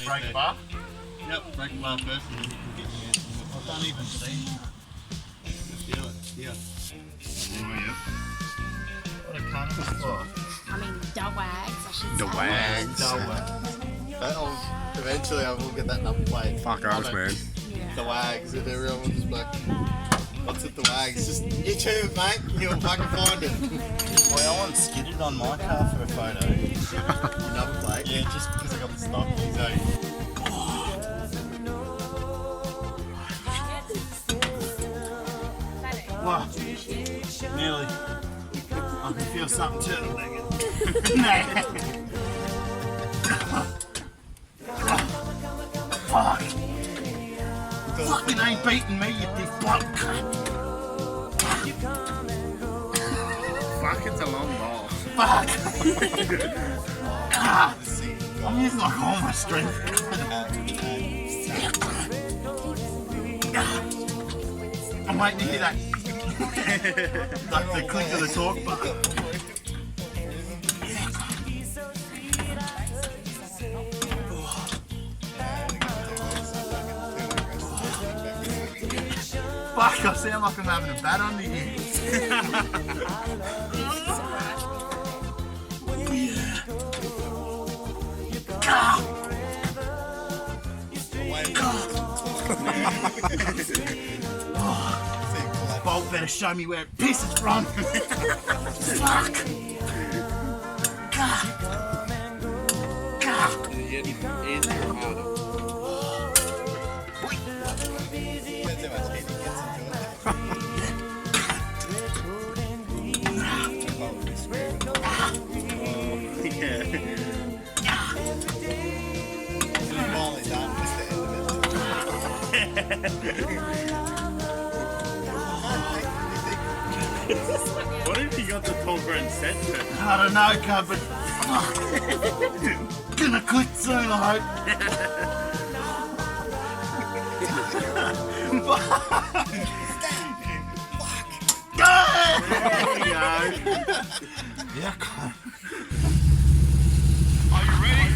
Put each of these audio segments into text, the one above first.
break a bar? Yep, break a bar first and then you can get your hands. I don't even see. Just feel it. Yeah. Oh, yeah. What a cunt. I mean, DaWAGs, I should say. DaWAGs. Eventually I will get that number plate. Fuck off, man. DaWAGs, and everyone will just be like, what's it, DaWAGs? Just YouTube it, mate, you'll fucking find it. Boy, I want skidded on my car for a photo. Your number plate? Yeah, just because I got the stock. So. Wow, nearly. I can feel something turtlenecking. Fuck. Fucking ain't beating me, you big bloke. Fuck, it's a long ball. Fuck. I'm using like all my strength. I'm waiting to hear that. Like the click of the talk button. Fuck, I sound like I'm having a bat under here. Bolt better show me where it pisses from. Fuck. What if you got the tall grand set to it? I don't know, cub, but gonna quit soon, I hope. There you go. Yeah, cub. Are you ready?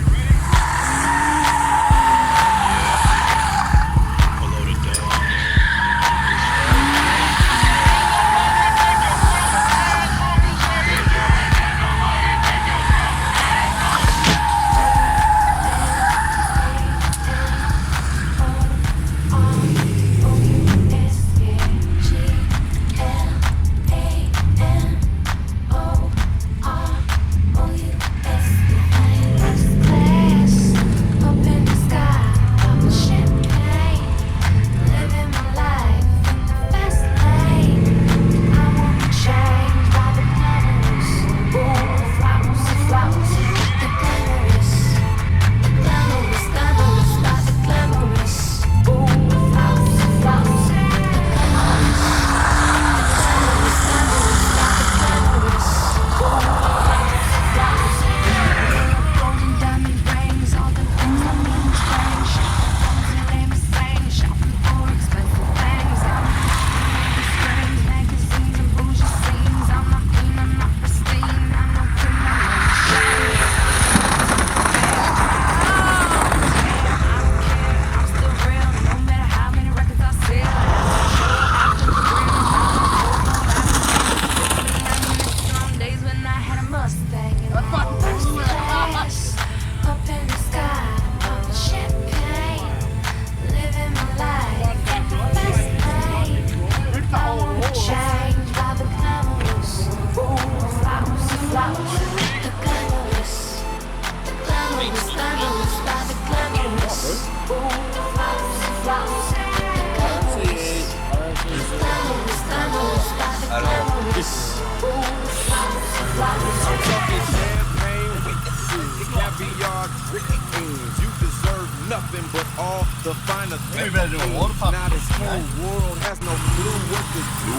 Nothing but all the finer things. Better do a water pump. Now this whole world has no clue what to do.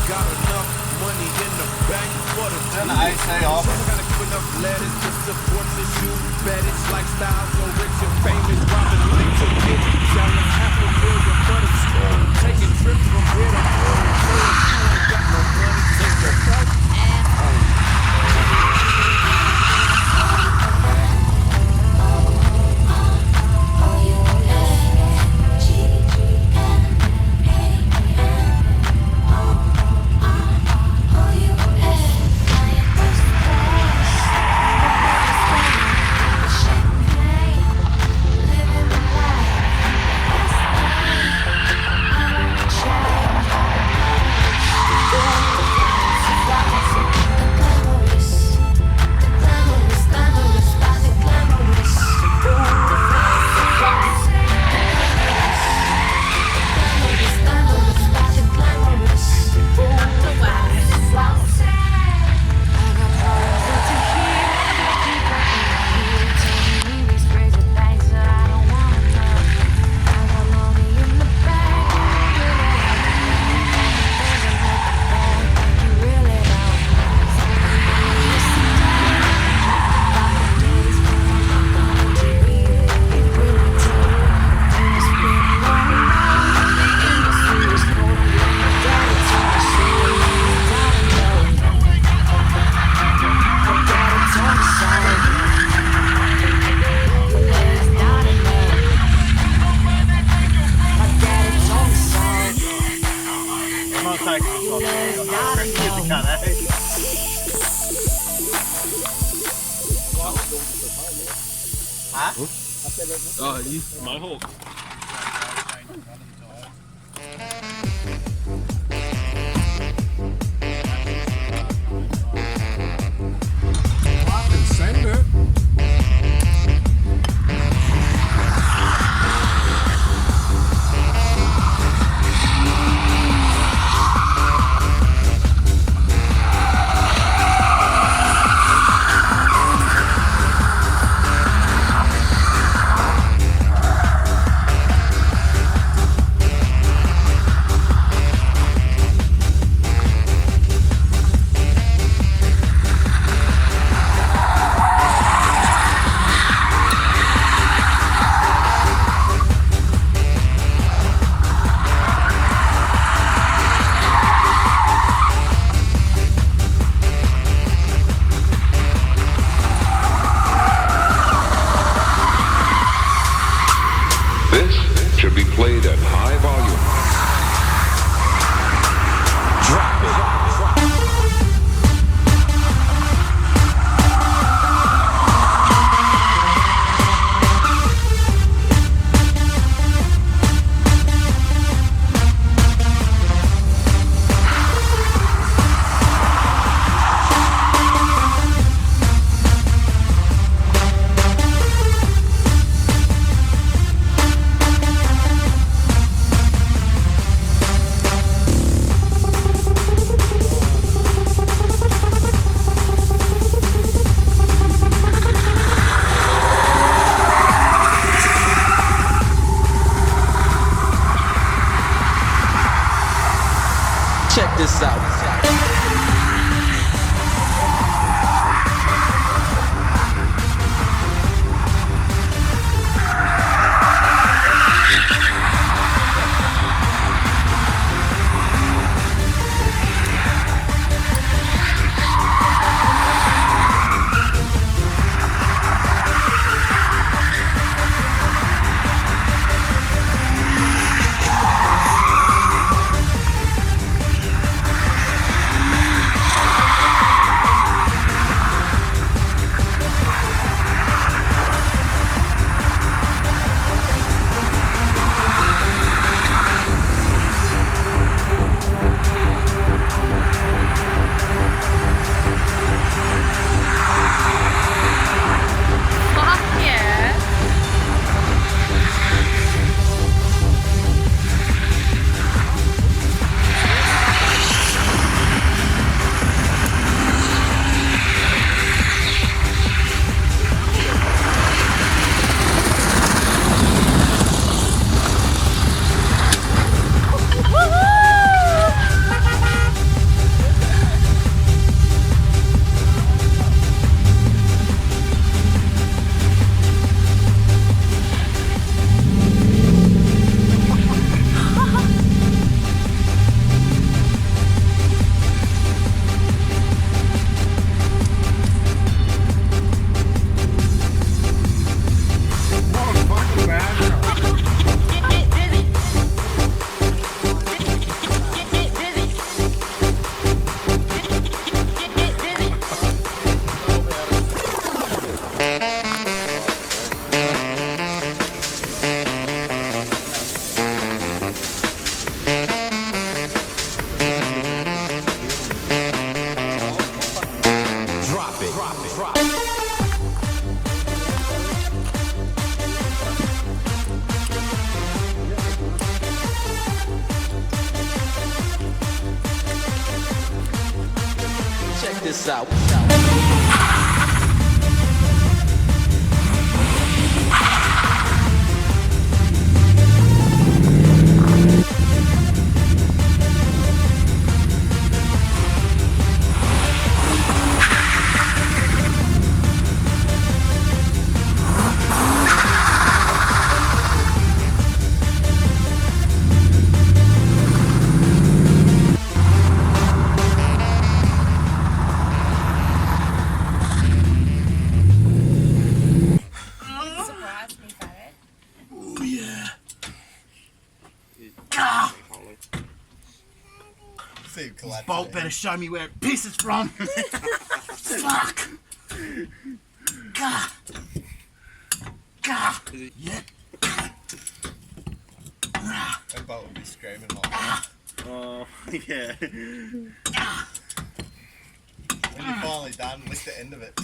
Got enough money in the bank for the Turn the AC off. Trying to give enough letters to support the shoe fetish lifestyle. So rich and famous, robbing links and kids. Selling $500,000 for the store. Taking trips from here to there. So if you ain't got no money, take your fuck ass home. Oh, you. Mohawk. I can send it. This should be played at high volume. Drop it. Check this out. Fuck yeah. Motherfucking bad. Drop it. Drop it. Check this out. Surprised me, Barrett. Oh yeah. See, Bolt better show me where it pisses from. Fuck. God. Yeah. That boat would be screaming like that. Oh, yeah. When you're finally done, lick the end of it.